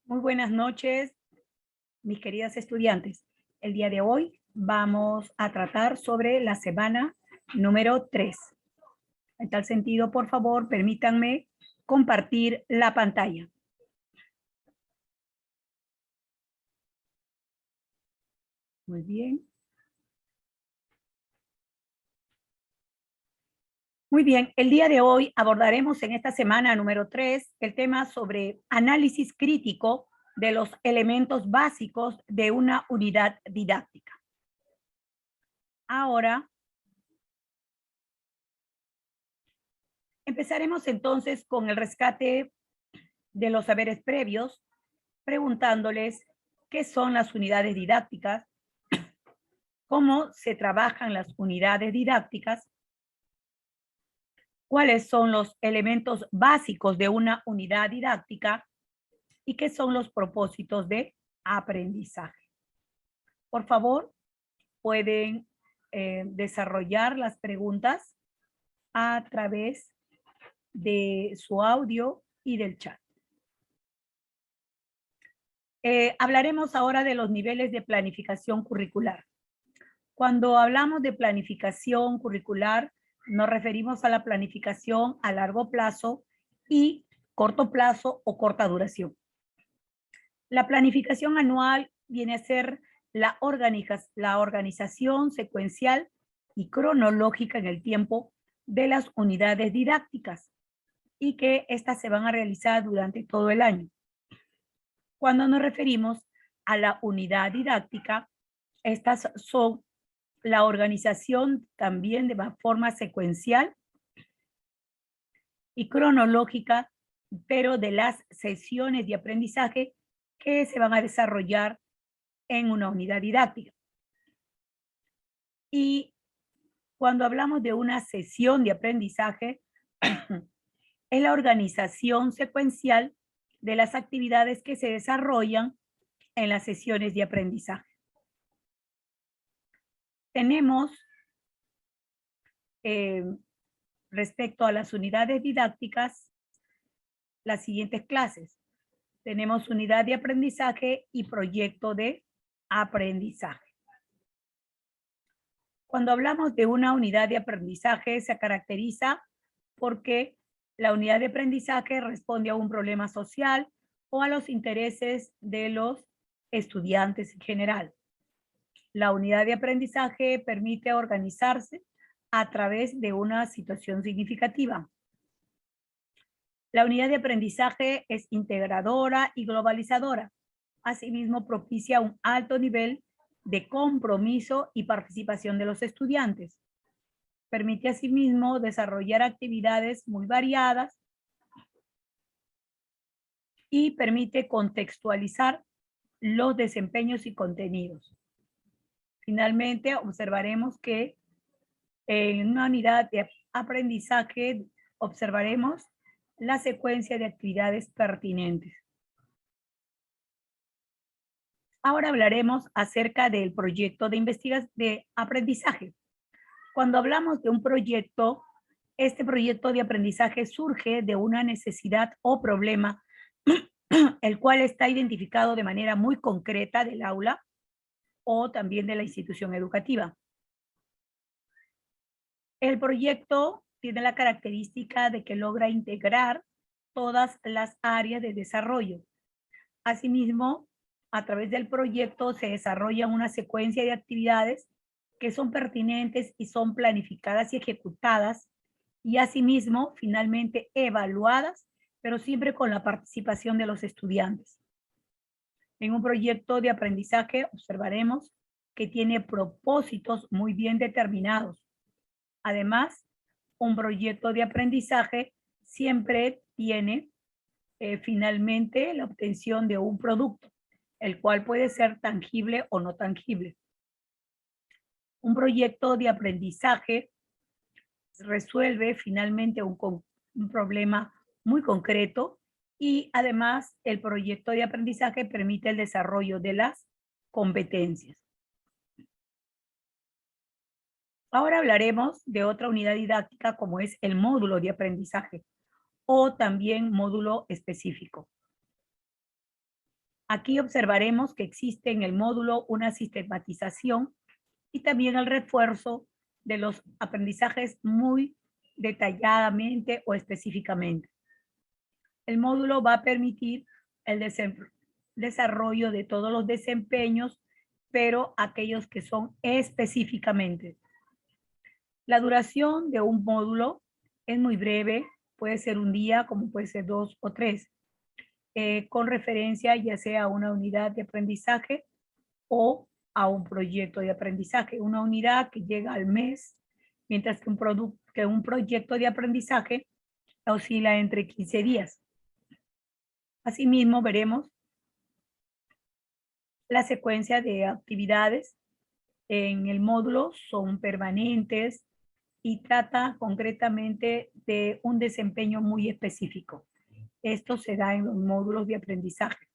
Muy buenas noches, mis queridas estudiantes. El día de hoy vamos a tratar sobre la semana número 3. En tal sentido, por favor, permítanme compartir la pantalla. Muy bien. Muy bien, el día de hoy abordaremos en esta semana número 3 el tema sobre análisis crítico de los elementos básicos de una unidad didáctica. Ahora, empezaremos entonces con el rescate de los saberes previos, preguntándoles qué son las unidades didácticas, cómo se trabajan las unidades didácticas, cuáles son los elementos básicos de una unidad didáctica y qué son los propósitos de aprendizaje. Por favor, pueden desarrollar las preguntas a través de su audio y del chat. Hablaremos ahora de los niveles de planificación curricular. Cuando hablamos de planificación curricular, nos referimos a la planificación a largo plazo y corto plazo o corta duración. La planificación anual viene a ser la organización secuencial y cronológica en el tiempo de las unidades didácticas y que estas se van a realizar durante todo el año. Cuando nos referimos a la unidad didáctica, estas son la organización también de forma secuencial y cronológica, pero de las sesiones de aprendizaje que se van a desarrollar en una unidad didáctica. Y cuando hablamos de una sesión de aprendizaje, es la organización secuencial de las actividades que se desarrollan en las sesiones de aprendizaje. Tenemos, respecto a las unidades didácticas, las siguientes clases. Tenemos unidad de aprendizaje y proyecto de aprendizaje. Cuando hablamos de una unidad de aprendizaje, se caracteriza porque la unidad de aprendizaje responde a un problema social o a los intereses de los estudiantes en general. La unidad de aprendizaje permite organizarse a través de una situación significativa. La unidad de aprendizaje es integradora y globalizadora. Asimismo, propicia un alto nivel de compromiso y participación de los estudiantes. Permite asimismo desarrollar actividades muy variadas y permite contextualizar los desempeños y contenidos. Finalmente, observaremos que en una unidad de aprendizaje observaremos la secuencia de actividades pertinentes. Ahora hablaremos acerca del proyecto de investigación de aprendizaje. Cuando hablamos de un proyecto, este proyecto de aprendizaje surge de una necesidad o problema, el cual está identificado de manera muy concreta del aula o también de la institución educativa. El proyecto tiene la característica de que logra integrar todas las áreas de desarrollo. Asimismo, a través del proyecto se desarrolla una secuencia de actividades que son pertinentes y son planificadas y ejecutadas y asimismo finalmente evaluadas, pero siempre con la participación de los estudiantes. En un proyecto de aprendizaje observaremos que tiene propósitos muy bien determinados. Además, un proyecto de aprendizaje siempre tiene finalmente la obtención de un producto, el cual puede ser tangible o no tangible. Un proyecto de aprendizaje resuelve finalmente un problema muy concreto y además el proyecto de aprendizaje permite el desarrollo de las competencias. Ahora hablaremos de otra unidad didáctica como es el módulo de aprendizaje o también módulo específico. Aquí observaremos que existe en el módulo una sistematización y también el refuerzo de los aprendizajes muy detalladamente o específicamente. El módulo va a permitir el desarrollo de todos los desempeños, pero aquellos que son específicamente. La duración de un módulo es muy breve, puede ser un día, como puede ser 2 o 3, con referencia ya sea a una unidad de aprendizaje o a un proyecto de aprendizaje. Una unidad que llega al mes, mientras que un proyecto de aprendizaje oscila entre 15 días. Asimismo, veremos la secuencia de actividades en el módulo son permanentes y trata concretamente de un desempeño muy específico. Esto se da en los módulos de aprendizaje.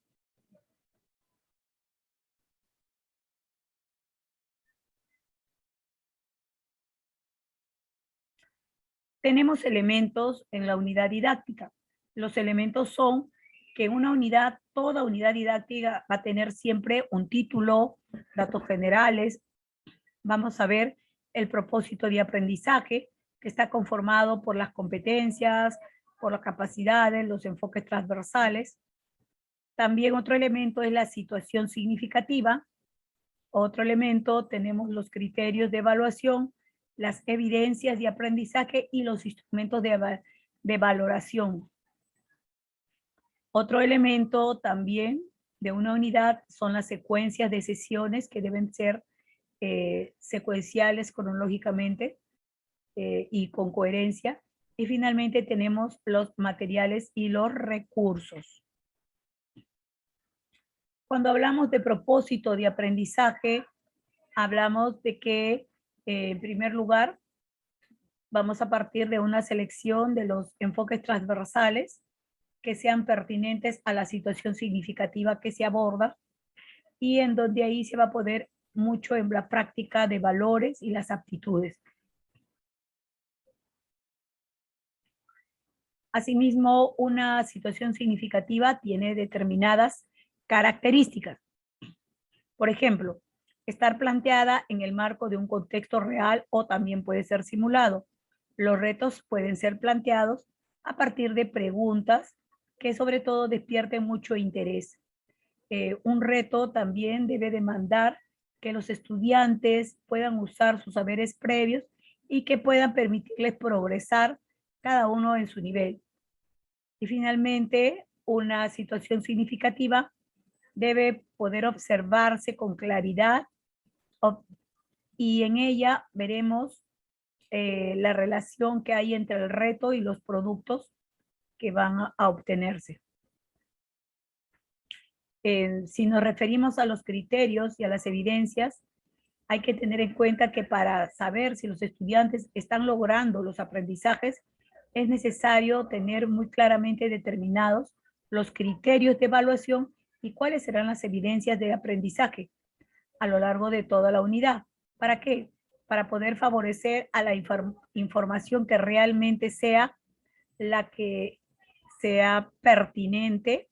Tenemos elementos en la unidad didáctica. Los elementos son que una unidad, toda unidad didáctica va a tener siempre un título, datos generales. Vamos a ver el propósito de aprendizaje, que está conformado por las competencias, por las capacidades, los enfoques transversales. También otro elemento es la situación significativa. Otro elemento tenemos los criterios de evaluación, las evidencias de aprendizaje y los instrumentos de valoración. Otro elemento también de una unidad son las secuencias de sesiones que deben ser secuenciales cronológicamente y con coherencia. Y finalmente tenemos los materiales y los recursos. Cuando hablamos de propósito de aprendizaje, hablamos de que, en primer lugar, vamos a partir de una selección de los enfoques transversales que sean pertinentes a la situación significativa que se aborda y en donde ahí se va a poder mucho en la práctica de valores y las aptitudes. Asimismo, una situación significativa tiene determinadas características. Por ejemplo, estar planteada en el marco de un contexto real o también puede ser simulado. Los retos pueden ser planteados a partir de preguntas que sobre todo despierten mucho interés. Un reto también debe demandar que los estudiantes puedan usar sus saberes previos y que puedan permitirles progresar cada uno en su nivel. Y finalmente, una situación significativa debe poder observarse con claridad y en ella veremos la relación que hay entre el reto y los productos que van a obtenerse. Si nos referimos a los criterios y a las evidencias, hay que tener en cuenta que para saber si los estudiantes están logrando los aprendizajes, es necesario tener muy claramente determinados los criterios de evaluación y cuáles serán las evidencias de aprendizaje a lo largo de toda la unidad. ¿Para qué? Para poder favorecer a la información que realmente sea la que sea pertinente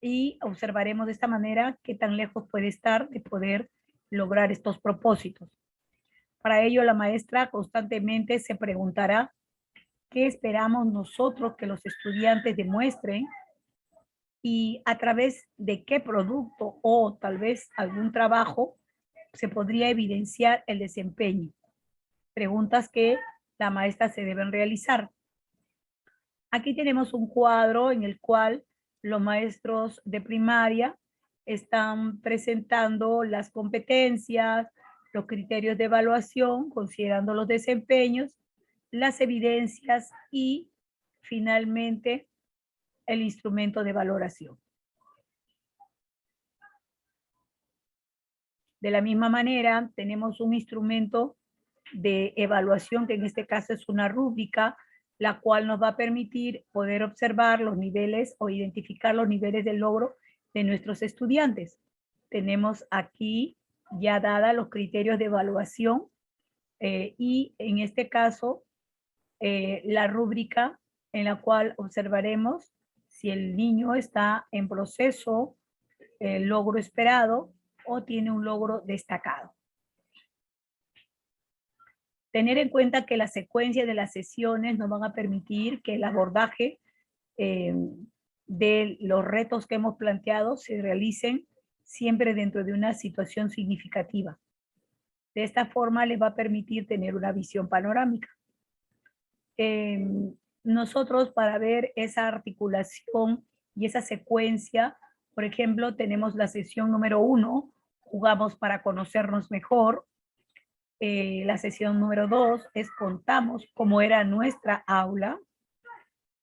y observaremos de esta manera qué tan lejos puede estar de poder lograr estos propósitos. Para ello, la maestra constantemente se preguntará qué esperamos nosotros que los estudiantes demuestren y a través de qué producto o tal vez algún trabajo se podría evidenciar el desempeño. Preguntas que la maestra se deben realizar. Aquí tenemos un cuadro en el cual los maestros de primaria están presentando las competencias, los criterios de evaluación, considerando los desempeños, las evidencias y finalmente el instrumento de valoración. De la misma manera, tenemos un instrumento de evaluación, que en este caso es una rúbrica, la cual nos va a permitir poder observar los niveles o identificar los niveles de logro de nuestros estudiantes. Tenemos aquí ya dada los criterios de evaluación y en este caso la rúbrica en la cual observaremos si el niño está en proceso el logro esperado o tiene un logro destacado. Tener en cuenta que la secuencia de las sesiones nos van a permitir que el abordaje de los retos que hemos planteado se realicen siempre dentro de una situación significativa. De esta forma les va a permitir tener una visión panorámica. Nosotros, para ver esa articulación y esa secuencia, por ejemplo, tenemos la sesión número 1, jugamos para conocernos mejor. La sesión número 2 es contamos cómo era nuestra aula.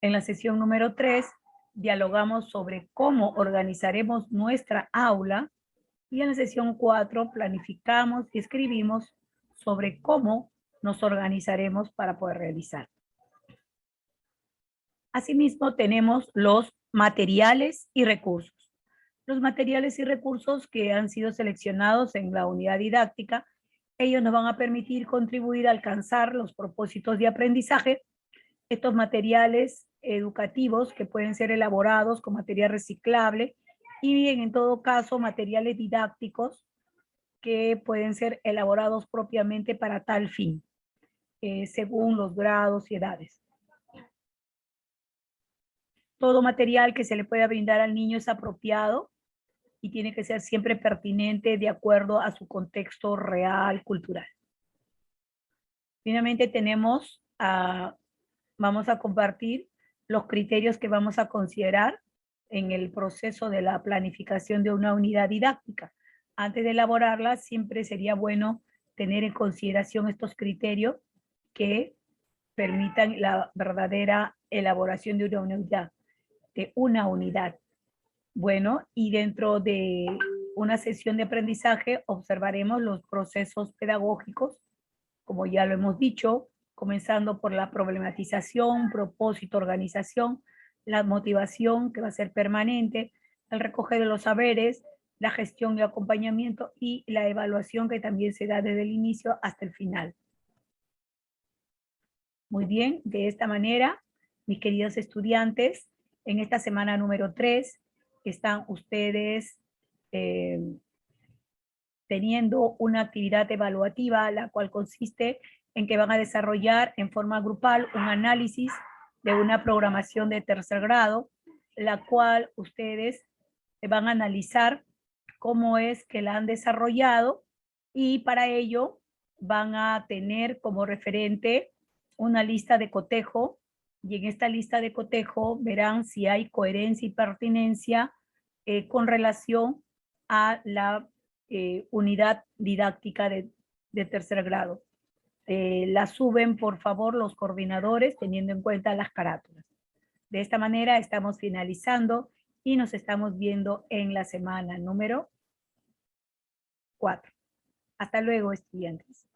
En la sesión número 3 dialogamos sobre cómo organizaremos nuestra aula. Y en la sesión 4 planificamos y escribimos sobre cómo nos organizaremos para poder realizar. Asimismo, tenemos los materiales y recursos. Los materiales y recursos que han sido seleccionados en la unidad didáctica, ellos nos van a permitir contribuir a alcanzar los propósitos de aprendizaje. Estos materiales educativos que pueden ser elaborados con material reciclable y bien, en todo caso, materiales didácticos que pueden ser elaborados propiamente para tal fin, según los grados y edades. Todo material que se le pueda brindar al niño es apropiado y tiene que ser siempre pertinente de acuerdo a su contexto real, cultural. Finalmente tenemos, vamos a compartir los criterios que vamos a considerar en el proceso de la planificación de una unidad didáctica. Antes de elaborarla, siempre sería bueno tener en consideración estos criterios que permitan la verdadera elaboración de una unidad. Bueno, y dentro de una sesión de aprendizaje observaremos los procesos pedagógicos, como ya lo hemos dicho, comenzando por la problematización, propósito, organización, la motivación, que va a ser permanente, el recoger de los saberes, la gestión y acompañamiento y la evaluación, que también se da desde el inicio hasta el final. Muy bien, de esta manera, mis queridos estudiantes, en esta semana número 3, están ustedes teniendo una actividad evaluativa, la cual consiste en que van a desarrollar en forma grupal un análisis de una programación de tercer grado, la cual ustedes van a analizar cómo es que la han desarrollado y para ello van a tener como referente una lista de cotejo y en esta lista de cotejo verán si hay coherencia y pertinencia con relación a la unidad didáctica de tercer grado. La suben, por favor, los coordinadores teniendo en cuenta las carátulas. De esta manera estamos finalizando y nos estamos viendo en la semana número 4. Hasta luego, estudiantes.